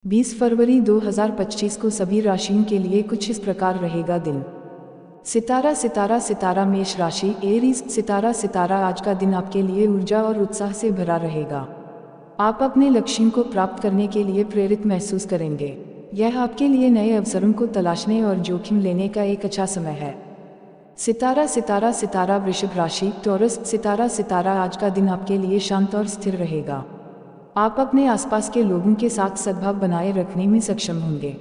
20 फरवरी 2025 को सभी राशियों के लिए कुछ इस प्रकार रहेगा दिन। सितारा सितारा सितारा मेष राशि एरीज सितारा सितारा आज का दिन आपके लिए ऊर्जा और उत्साह से भरा रहेगा। आप अपने लक्ष्यों को प्राप्त करने के लिए प्रेरित महसूस करेंगे। यह आपके लिए नए अवसरों को तलाशने और जोखिम लेने का एक अच्छा समय है। सितारा सितारा सितारा वृषभ राशि टॉरस सितारा सितारा आज का दिन आपके लिए शांत और स्थिर रहेगा। आप अपने आसपास के लोगों के साथ सद्भाव बनाए रखने में सक्षम होंगे।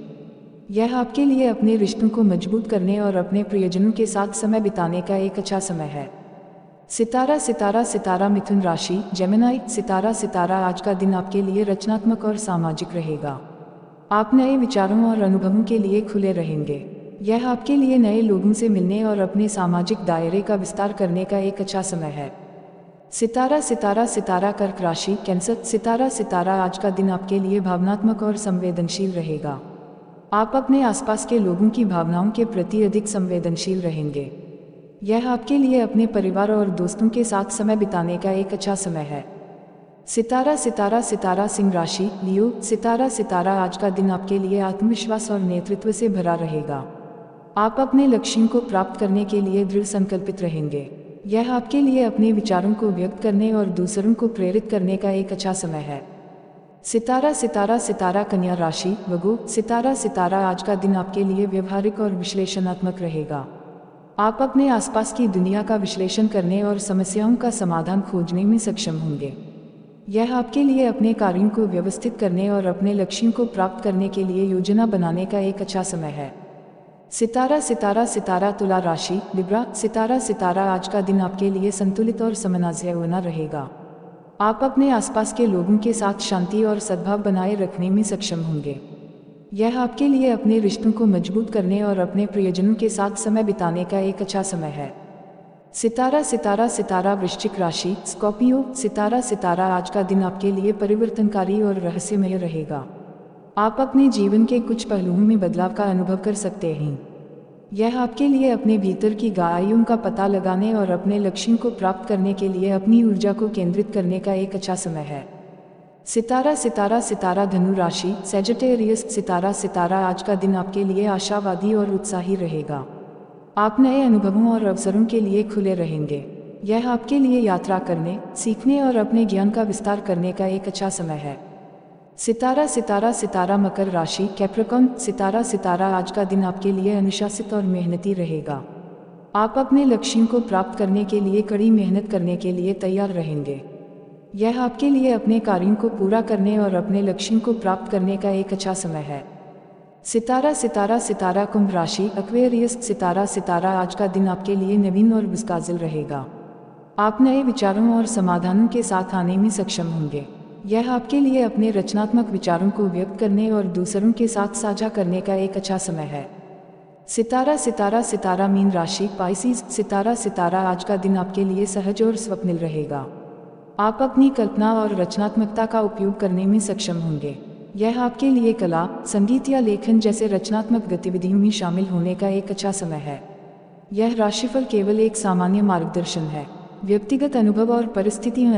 यह आपके लिए अपने रिश्तों को मजबूत करने और अपने प्रियजनों के साथ समय बिताने का एक अच्छा समय है। सितारा सितारा सितारा मिथुन राशि जेमिनी सितारा सितारा आज का दिन आपके लिए रचनात्मक और सामाजिक रहेगा। आप नए विचारों और अनुभवों के लिए खुले रहेंगे। यह आपके लिए नए लोगों से मिलने और अपने सामाजिक दायरे का विस्तार करने का एक अच्छा समय है। सितारा सितारा सितारा कर्क राशि कैंसर सितारा सितारा आज का दिन आपके लिए भावनात्मक और संवेदनशील रहेगा। आप अपने आसपास के लोगों की भावनाओं के प्रति अधिक संवेदनशील रहेंगे। यह आपके लिए अपने परिवार और दोस्तों के साथ समय बिताने का एक अच्छा समय है। सितारा सितारा सितारा सिंह राशि लियो सितारा सितारा आज का दिन आपके लिए आत्मविश्वास और नेतृत्व से भरा रहेगा। आप अपने लक्ष्यों को प्राप्त करने के लिए दृढ़ संकल्पित रहेंगे। यह आपके लिए अपने विचारों को व्यक्त करने और दूसरों को प्रेरित करने का एक अच्छा समय है। सितारा सितारा सितारा कन्या राशि वगो सितारा सितारा आज का दिन आपके लिए व्यवहारिक और विश्लेषणात्मक रहेगा। आप अपने आसपास की दुनिया का विश्लेषण करने और समस्याओं का समाधान खोजने में सक्षम होंगे। यह आपके लिए अपने कार्यों को व्यवस्थित करने और अपने लक्ष्यों को प्राप्त करने के लिए योजना बनाने का एक अच्छा समय है। सितारा सितारा सितारा तुला राशि लिब्रा सितारा सितारा आज का दिन आपके लिए संतुलित और समन्वय रहेगा। आप अपने आसपास के लोगों के साथ शांति और सद्भाव बनाए रखने में सक्षम होंगे। यह आपके लिए अपने रिश्तों को मजबूत करने और अपने प्रियजनों के साथ समय बिताने का एक अच्छा समय है। सितारा सितारा सितारा वृश्चिक राशि स्कॉर्पियो सितारा सितारा आज का दिन आपके लिए परिवर्तनकारी और रहस्यमय रहेगा। आप अपने जीवन के कुछ पहलुओं में बदलाव का अनुभव कर सकते हैं। यह आपके लिए अपने भीतर की गहराइयों का पता लगाने और अपने लक्ष्यों को प्राप्त करने के लिए अपनी ऊर्जा को केंद्रित करने का एक अच्छा समय है। सितारा सितारा सितारा धनु राशि सैजिटेरियस सितारा सितारा आज का दिन आपके लिए आशावादी और उत्साही रहेगा। आप नए अनुभवों और अवसरों के लिए खुले रहेंगे। यह आपके लिए यात्रा करने, सीखने और अपने ज्ञान का विस्तार करने का एक अच्छा समय है। सितारा सितारा सितारा मकर राशि कैप्रिकॉर्न सितारा सितारा आज का दिन आपके लिए अनुशासित और मेहनती रहेगा। आप अपने लक्ष्यों को प्राप्त करने के लिए कड़ी मेहनत करने के लिए तैयार रहेंगे। यह आपके लिए अपने कार्यों को पूरा करने और अपने लक्ष्यों को प्राप्त करने का एक अच्छा समय है। सितारा सितारा सितारा कुंभ राशि एक्वेरियस सितारा सितारा आज का दिन आपके लिए नवीन और मुस्काजिल रहेगा। आप नए विचारों और समाधानों के साथ आने में सक्षम होंगे। यह आपके लिए अपने रचनात्मक विचारों को व्यक्त करने और दूसरों के साथ साझा करने का एक अच्छा समय है। सितारा सितारा सितारा मीन राशि पाइसिस सितारा सितारा आज का दिन आपके लिए सहज और स्वप्निल रहेगा। आप अपनी कल्पना और रचनात्मकता का उपयोग करने में सक्षम होंगे। यह आपके लिए कला, संगीत या लेखन जैसे रचनात्मक गतिविधियों में शामिल होने का एक अच्छा समय है। यह राशिफल केवल एक सामान्य मार्गदर्शन है। व्यक्तिगत अनुभव और परिस्थितियां